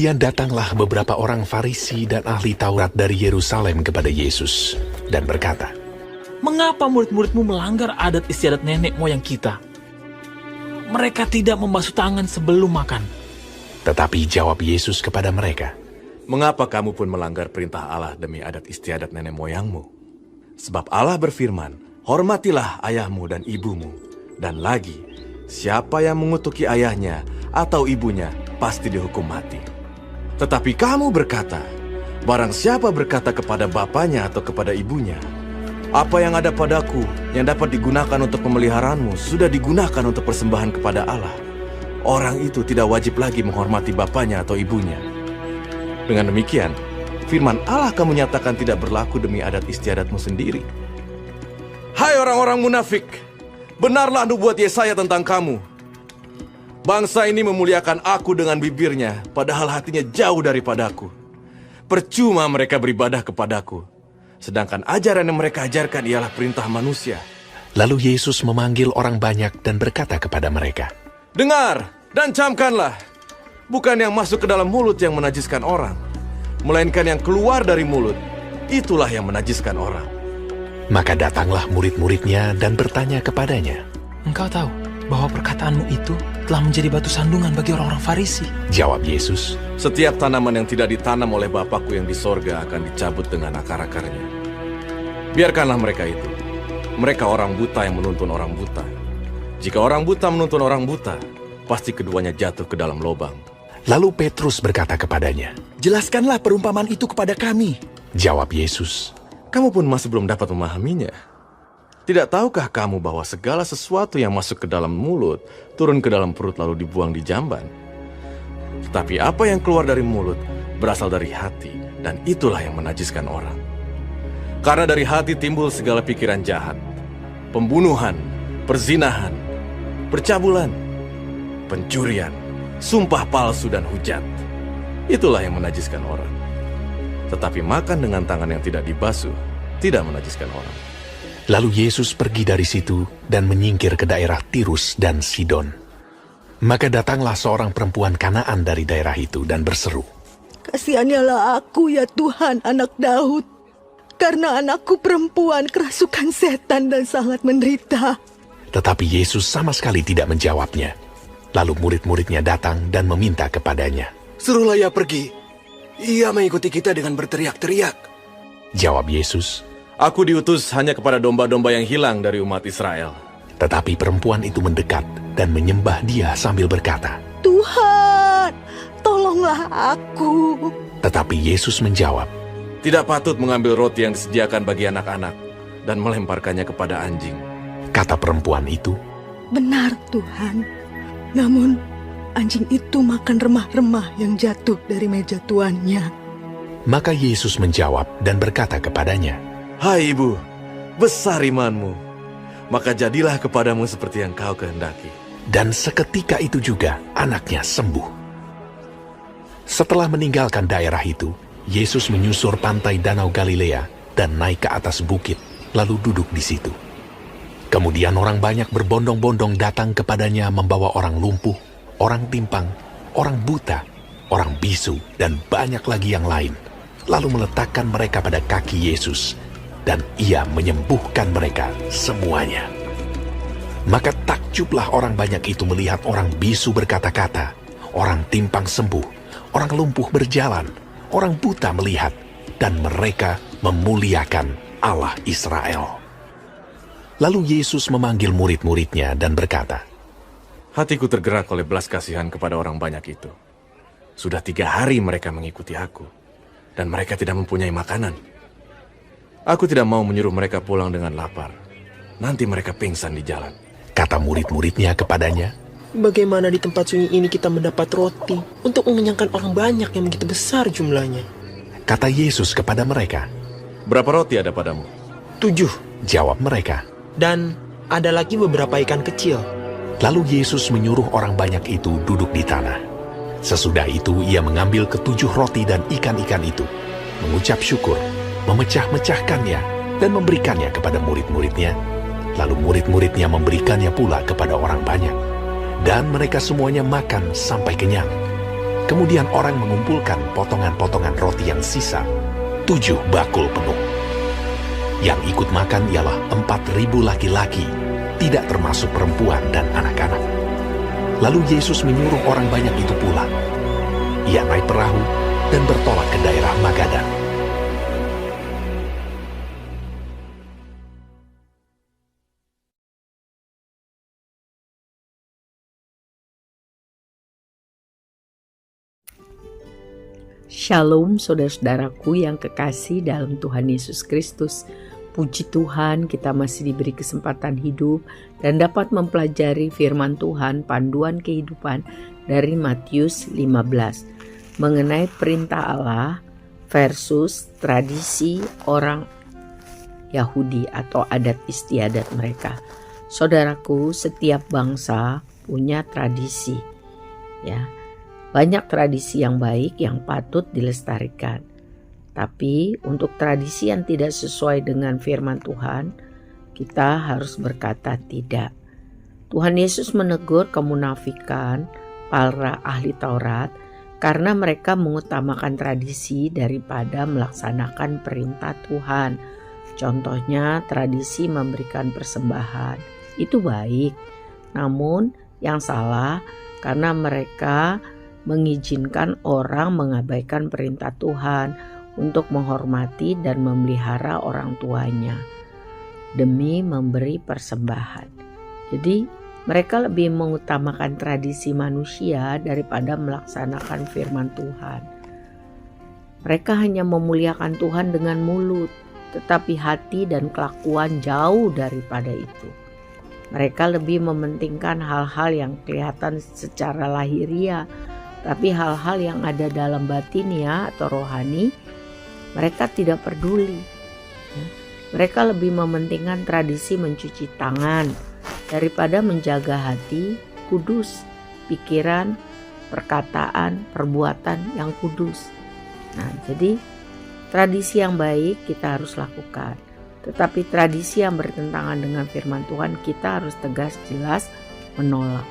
Kemudian datanglah beberapa orang Farisi dan ahli Taurat dari Yerusalem kepada Yesus dan berkata, "Mengapa murid-muridmu melanggar adat istiadat nenek moyang kita? Mereka tidak membasuh tangan sebelum makan." Tetapi jawab Yesus kepada mereka, Mengapa kamu pun melanggar perintah Allah demi adat istiadat nenek moyangmu? Sebab Allah berfirman, hormatilah ayahmu dan ibumu. Dan lagi, siapa yang mengutuki ayahnya atau ibunya pasti dihukum mati. Tetapi kamu berkata, barang siapa berkata kepada bapaknya atau kepada ibunya, apa yang ada padaku yang dapat digunakan untuk pemeliharaanmu sudah digunakan untuk persembahan kepada Allah. Orang itu tidak wajib lagi menghormati bapaknya atau ibunya. Dengan demikian, firman Allah kamu nyatakan tidak berlaku demi adat istiadatmu sendiri. Hai orang-orang munafik, benarlah nubuat Yesaya tentang kamu. Bangsa ini memuliakan aku dengan bibirnya, padahal hatinya jauh daripadaku. Percuma mereka beribadah kepadaku, sedangkan ajaran yang mereka ajarkan ialah perintah manusia. Lalu Yesus memanggil orang banyak dan berkata kepada mereka, Dengar dan camkanlah, bukan yang masuk ke dalam mulut yang menajiskan orang, melainkan yang keluar dari mulut, itulah yang menajiskan orang. Maka datanglah murid-muridnya dan bertanya kepadanya, "Engkau tahu bahwa perkataanmu itu telah menjadi batu sandungan bagi orang-orang Farisi?" Jawab Yesus, Setiap tanaman yang tidak ditanam oleh Bapakku yang di sorga akan dicabut dengan akar-akarnya. Biarkanlah mereka itu. Mereka orang buta yang menuntun orang buta. Jika orang buta menuntun orang buta, pasti keduanya jatuh ke dalam lubang. Lalu Petrus berkata kepadanya, Jelaskanlah perumpamaan itu kepada kami. Jawab Yesus, Kamu pun masih belum dapat memahaminya. Tidak tahukah kamu bahwa segala sesuatu yang masuk ke dalam mulut, turun ke dalam perut lalu dibuang di jamban? Tetapi apa yang keluar dari mulut, berasal dari hati, dan itulah yang menajiskan orang. Karena dari hati timbul segala pikiran jahat, pembunuhan, perzinahan, percabulan, pencurian, sumpah palsu, dan hujat. Itulah yang menajiskan orang. Tetapi makan dengan tangan yang tidak dibasuh, tidak menajiskan orang. Lalu Yesus pergi dari situ dan menyingkir ke daerah Tirus dan Sidon. Maka datanglah seorang perempuan Kanaan dari daerah itu dan berseru, Kasihanilah aku ya Tuhan, anak Daud. Karena anakku perempuan kerasukan setan dan sangat menderita. Tetapi Yesus sama sekali tidak menjawabnya. Lalu murid-muridnya datang dan meminta kepadanya. Suruhlah ia pergi. Ia mengikuti kita dengan berteriak-teriak. Jawab Yesus, Aku diutus hanya kepada domba-domba yang hilang dari umat Israel. tetapi perempuan itu mendekat dan menyembah dia sambil berkata, Tuhan, tolonglah aku. Tetapi Yesus menjawab, Tidak patut mengambil roti yang disediakan bagi anak-anak dan melemparkannya kepada anjing. kata perempuan itu, Benar Tuhan. Namun anjing itu makan remah-remah yang jatuh dari meja tuannya. Maka Yesus menjawab dan berkata kepadanya, Hai ibu, besar imanmu. Maka jadilah kepadamu seperti yang kau kehendaki. dan seketika itu juga anaknya sembuh. Setelah meninggalkan daerah itu, Yesus menyusur pantai Danau Galilea dan naik ke atas bukit, lalu duduk di situ. Kemudian orang banyak berbondong-bondong datang kepadanya membawa orang lumpuh, orang timpang, orang buta, orang bisu, dan banyak lagi yang lain. Lalu meletakkan mereka pada kaki Yesus, dan ia menyembuhkan mereka semuanya. Maka takjublah orang banyak itu melihat orang bisu berkata-kata, orang timpang sembuh, orang lumpuh berjalan, orang buta melihat, dan mereka memuliakan Allah Israel. Lalu Yesus memanggil murid-muridnya dan berkata, Hatiku tergerak oleh belas kasihan kepada orang banyak itu. Sudah 3 hari mereka mengikuti aku, dan mereka tidak mempunyai makanan. Aku tidak mau menyuruh mereka pulang dengan lapar. Nanti mereka pingsan di jalan. Kata murid-muridnya kepadanya, Bagaimana di tempat sunyi ini kita mendapat roti untuk mengenyangkan orang banyak yang begitu besar jumlahnya? kata Yesus kepada mereka. Berapa roti ada padamu? 7. Jawab mereka. Dan ada lagi beberapa ikan kecil. Lalu Yesus menyuruh orang banyak itu duduk di tanah. Sesudah itu ia mengambil ke-7 roti dan ikan-ikan itu, mengucap syukur, memecah-mecahkannya, dan memberikannya kepada murid-muridnya. Lalu murid-muridnya memberikannya pula kepada orang banyak. Dan mereka semuanya makan sampai kenyang. Kemudian orang mengumpulkan potongan-potongan roti yang sisa, 7 bakul penuh. Yang ikut makan ialah 4.000 laki-laki, tidak termasuk perempuan dan anak-anak. Lalu Yesus menyuruh orang banyak itu pulang. Ia naik perahu dan bertolak ke daerah Magadan. Shalom saudara-saudaraku yang kekasih dalam Tuhan Yesus Kristus. Puji Tuhan, kita masih diberi kesempatan hidup dan dapat mempelajari firman Tuhan, panduan kehidupan dari Matius 15 mengenai perintah Allah versus tradisi orang Yahudi atau adat istiadat mereka. Saudaraku, setiap bangsa punya tradisi, ya. Banyak tradisi yang baik yang patut dilestarikan. Tapi untuk tradisi yang tidak sesuai dengan firman Tuhan, kita harus berkata tidak. Tuhan Yesus menegur kemunafikan para ahli Taurat karena mereka mengutamakan tradisi daripada melaksanakan perintah Tuhan. Contohnya tradisi memberikan persembahan. Itu baik. Namun yang salah karena mereka mengizinkan orang mengabaikan perintah Tuhan untuk menghormati dan memelihara orang tuanya demi memberi persembahan. Jadi mereka lebih mengutamakan tradisi manusia daripada melaksanakan firman Tuhan. Mereka hanya memuliakan Tuhan dengan mulut, tetapi hati dan kelakuan jauh daripada itu. Mereka lebih mementingkan hal-hal yang kelihatan secara lahiriah, tapi hal-hal yang ada dalam batinnya atau rohani mereka tidak peduli. Mereka lebih mementingkan tradisi mencuci tangan daripada menjaga hati kudus, pikiran, perkataan, perbuatan yang kudus. Nah, jadi tradisi yang baik kita harus lakukan. Tetapi tradisi yang bertentangan dengan firman Tuhan kita harus tegas jelas menolak.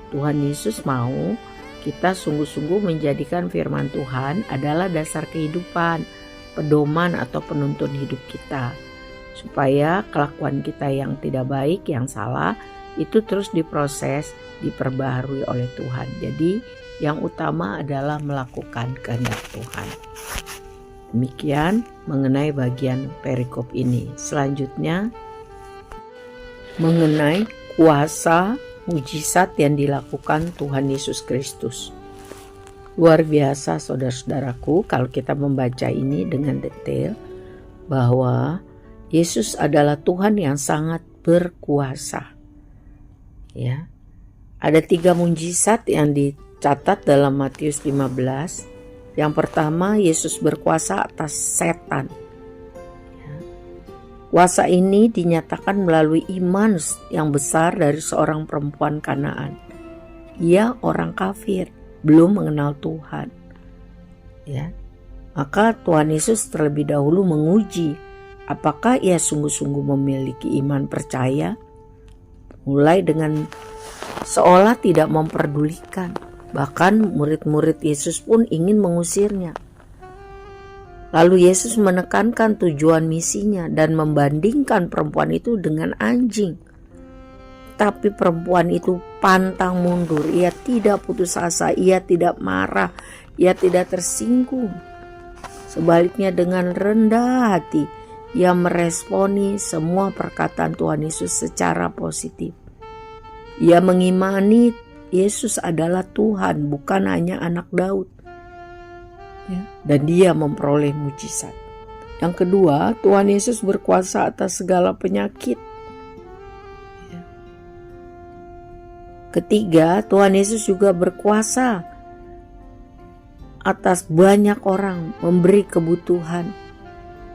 Tuhan Yesus mau kita sungguh-sungguh menjadikan firman Tuhan adalah dasar kehidupan, pedoman atau penuntun hidup kita, supaya kelakuan kita yang tidak baik, yang salah, itu terus diproses, diperbaharui oleh Tuhan. Jadi yang utama adalah melakukan kehendak Tuhan. Demikian mengenai bagian perikop ini. Selanjutnya mengenai kuasa mujizat yang dilakukan Tuhan Yesus Kristus. Luar biasa saudara-saudaraku kalau kita membaca ini dengan detail bahwa Yesus adalah Tuhan yang sangat berkuasa. Ya. Ada 3 mujizat yang dicatat dalam Matius 15. Yang pertama, Yesus berkuasa atas setan. Ya. Kuasa ini dinyatakan melalui iman yang besar dari seorang perempuan Kanaan. Ia orang kafir, belum mengenal Tuhan. Ya. Maka Tuhan Yesus terlebih dahulu menguji apakah ia sungguh-sungguh memiliki iman percaya, mulai dengan seolah tidak memperdulikan. Bahkan murid-murid Yesus pun ingin mengusirnya. Lalu Yesus menekankan tujuan misinya dan membandingkan perempuan itu dengan anjing. Tapi perempuan itu pantang mundur, ia tidak putus asa, ia tidak marah, ia tidak tersinggung. Sebaliknya dengan rendah hati, ia meresponi semua perkataan Tuhan Yesus secara positif. Ia mengimani Yesus adalah Tuhan, bukan hanya anak Daud. Ya, dan dia memperoleh mujizat. Yang kedua, Tuhan Yesus berkuasa atas segala penyakit. Ketiga, Tuhan Yesus juga berkuasa atas banyak orang, memberi kebutuhan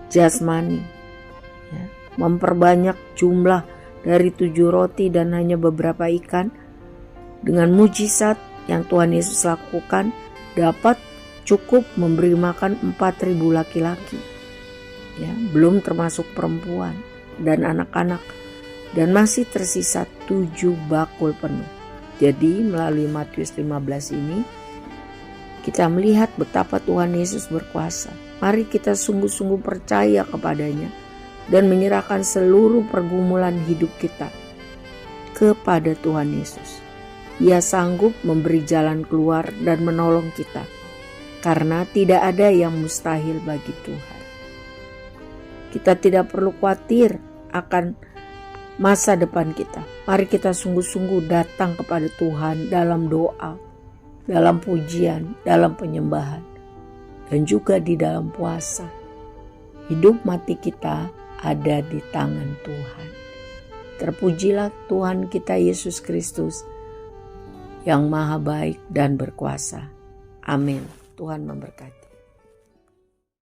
jasmani, ya, memperbanyak jumlah dari 7 roti dan hanya beberapa ikan. Dengan mujizat yang Tuhan Yesus lakukan dapat cukup memberi makan 4.000 laki-laki, ya, belum termasuk perempuan dan anak-anak, dan masih tersisa 7 bakul penuh. Jadi melalui Matius 15 ini Kita melihat betapa Tuhan Yesus berkuasa. Mari kita sungguh-sungguh percaya kepadanya dan menyerahkan seluruh pergumulan hidup kita kepada Tuhan Yesus. Ia sanggup memberi jalan keluar dan menolong kita, karena tidak ada yang mustahil bagi Tuhan. Kita tidak perlu khawatir akan masa depan kita. Mari kita sungguh-sungguh datang kepada Tuhan dalam doa, dalam pujian, dalam penyembahan, dan juga di dalam puasa. Hidup mati kita ada di tangan Tuhan. Terpujilah Tuhan kita Yesus Kristus yang maha baik dan berkuasa. Amin. Tuhan memberkati.